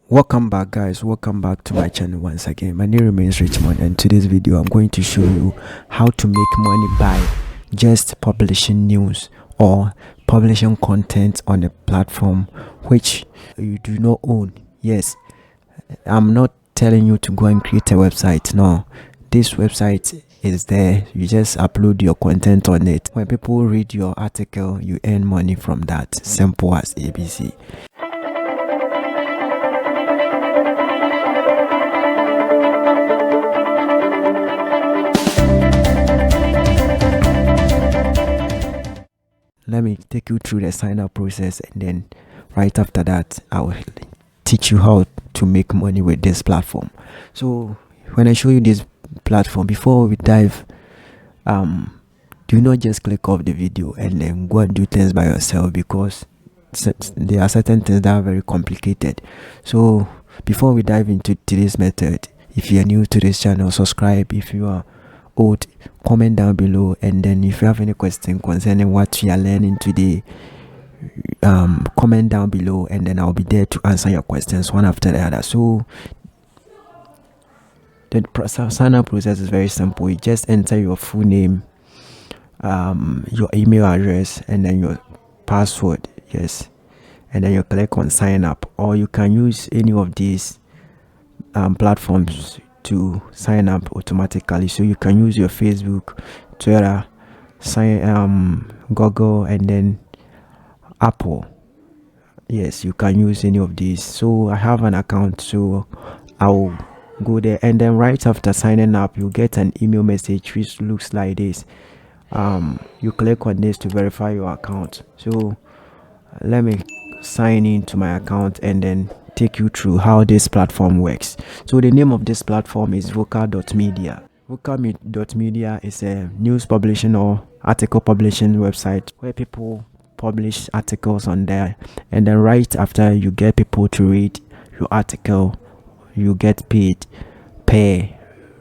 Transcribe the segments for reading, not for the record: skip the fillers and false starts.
Welcome back, guys. Welcome back to my channel once again. My name remains Richmond, and today's video I'm going to show you how to make money by just publishing news or publishing content on a platform which you do not own. Yes, I'm not telling you to go and create a website. No, this website is there. You just upload your content on it. When people read your article, you earn money from that. Simple as ABC. Let me take you through the sign up process, and then right after that I will teach you how to make money with this platform. So when I show you this platform, before we dive, do not just click off the video and then go and do things by yourself, because there are certain things that are very complicated. So before we dive into today's method, if you are new to this channel, subscribe. If you are old, comment down below, and then if you have any question concerning what you are learning today, comment down below, and then I'll be there to answer your questions one after the other. So the sign up process is very simple. You just enter your full name, your email address, and then your password. Yes, and then you click on sign up, or you can use any of these platforms to sign up automatically. So you can use your Facebook, Twitter, Google, and then Apple. Yes, you can use any of these. So I have an account, so I'll go there, and then right after signing up you get an email message which looks like this. You click on this to verify your account. So let me sign into my account and then take you through how this platform works. So the name of this platform is vocal.media. Vocal.media is a news publishing or article publishing website where people publish articles on there, and then right after you get people to read your article, you get paid per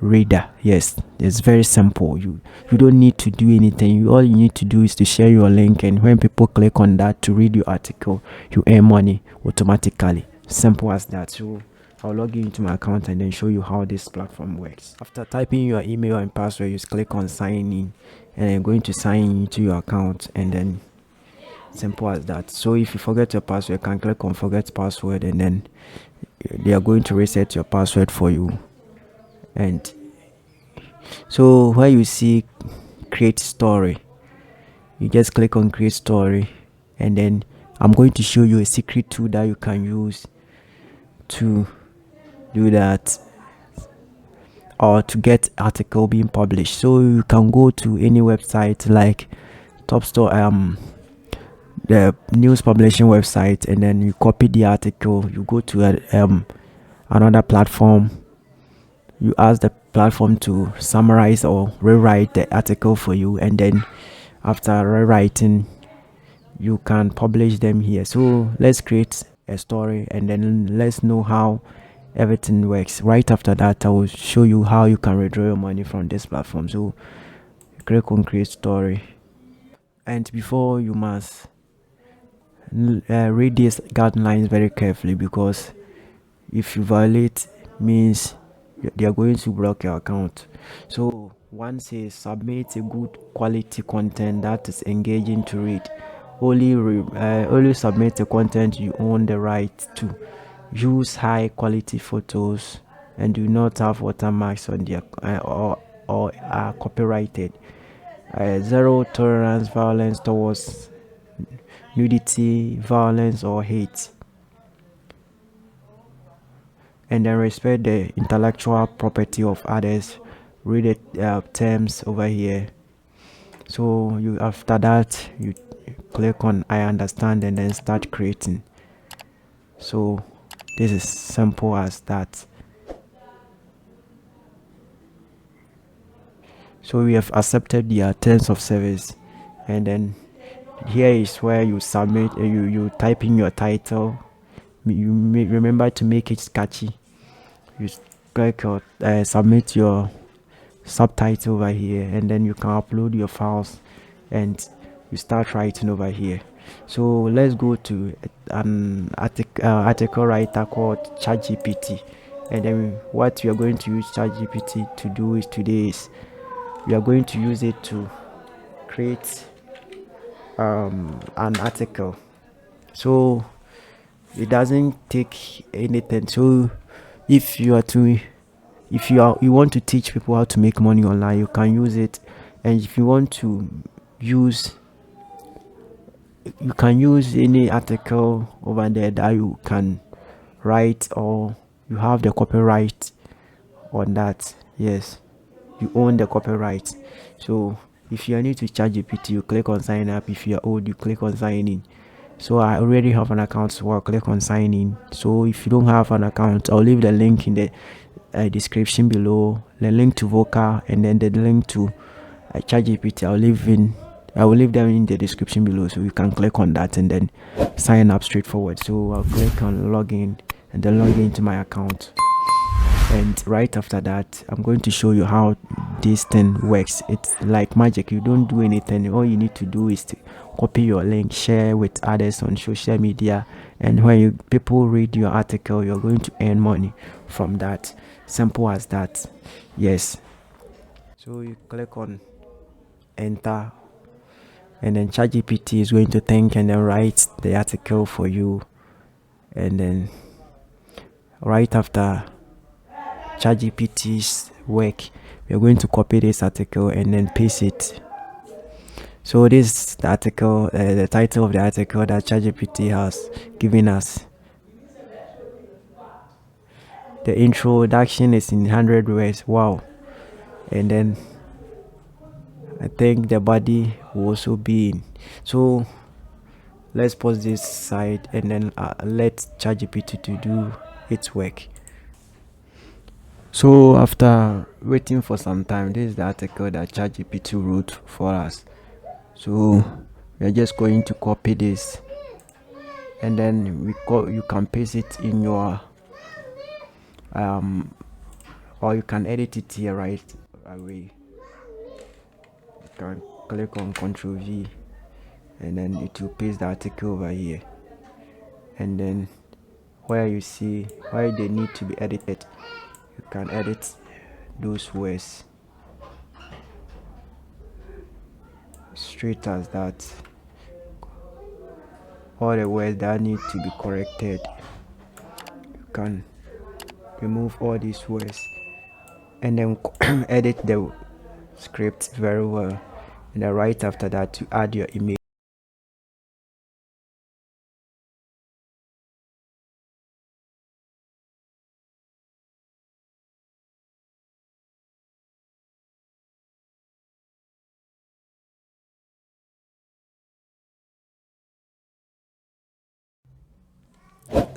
reader. Yes, it's very simple. You don't need to do anything. All you need to do is to share your link, and when people click on that to read your article, you earn money automatically. Simple as that. So I'll log into my account and then show you how this platform works. After typing your email and password, you click on sign in, and I'm going to sign into your account, and then simple as that. So if you forget your password, you can click on forget password, and then they are going to reset your password for you. And so where you see create story, you just click on create story, and then I'm going to show you a secret tool that you can use to do that, or to get article being published. So you can go to any website like top store, the news publishing website, and then you copy the article. You go to another platform, you ask the platform to summarize or rewrite the article for you, and then after rewriting you can publish them here. So let's create a story, and then let's know how everything works. Right after that I will show you how you can withdraw your money from this platform. So click on create story, and before you must read these guidelines very carefully, because if you violate, means they are going to block your account. So one says submit a good quality content that is engaging to read. Only submit the content you own the right to. Use high quality photos and do not have watermarks on their or are copyrighted. Zero tolerance violence towards nudity, violence, or hate, and then respect the intellectual property of others. Read the terms over here. So you, after that, you click on I understand, and then start creating. So this is simple as that. So we have accepted the terms of service, and then here is where you submit. You type in your title. You remember to make it catchy. You click or submit your subtitle over here, and then you can upload your files, and you start writing over here. So let's go to an article writer called ChatGPT, and then what we are going to use ChatGPT to do is today is we are going to use it to create an article. So it doesn't take anything. So if you are to if you want to teach people how to make money online, you can use it. And if you want to use you can use any article over there that you can write, or you have the copyright on that. Yes, you own the copyright. So if you are new to ChatGPT, you click on sign up. If you are old, you click on sign in. So I already have an account, so I'll click on sign in. So if you don't have an account, I'll leave the link in the description below, the link to Vocal, and then the link to ChatGPT. I will leave them in the description below, so you can click on that and then sign up straightforward. So I'll click on login and then log into my account. And right after that, I'm going to show you how this thing works. It's like magic. You don't do anything. All you need to do is to copy your link, share with others on social media, and when people read your article, you're going to earn money from that. Simple as that. Yes. So you click on enter, and then ChatGPT is going to think and then write the article for you. And then right after ChatGPT's work, we are going to copy this article and then paste it. So this is the article, the title of the article that ChatGPT has given us. The introduction is in 100 words. Wow. And then I think the body will also be in. So let's pause this side and then let ChatGPT to do its work. So after waiting for some time, this is the article that ChatGPT wrote for us. So we are just going to copy this, and then you can paste it in your or you can edit it here right away. You can click on Ctrl V, and then it will paste the article over here. And then where you see where they need to be edited, you can edit those words straight as that. All the words that need to be corrected, you can remove all these words and then edit the script very well. And then right after that, to add your image.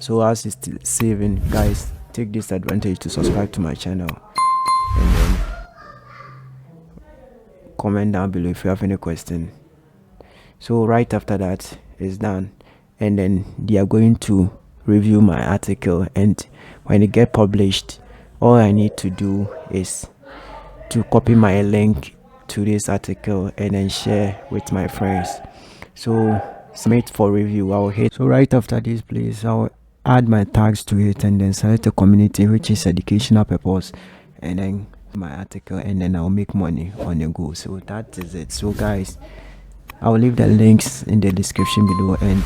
So as it's still saving, guys, take this advantage to subscribe to my channel, and then comment down below if you have any question. So right after that is done, and then they are going to review my article, and when it get published, all I need to do is to copy my link to this article and then share with my friends. So submit for review. I'll hit. So right after this, please, I'll add my tags to it and then select a community which is educational purpose, and then my article, and then I'll make money on the go. So that is it. So guys, I'll leave the links in the description below, and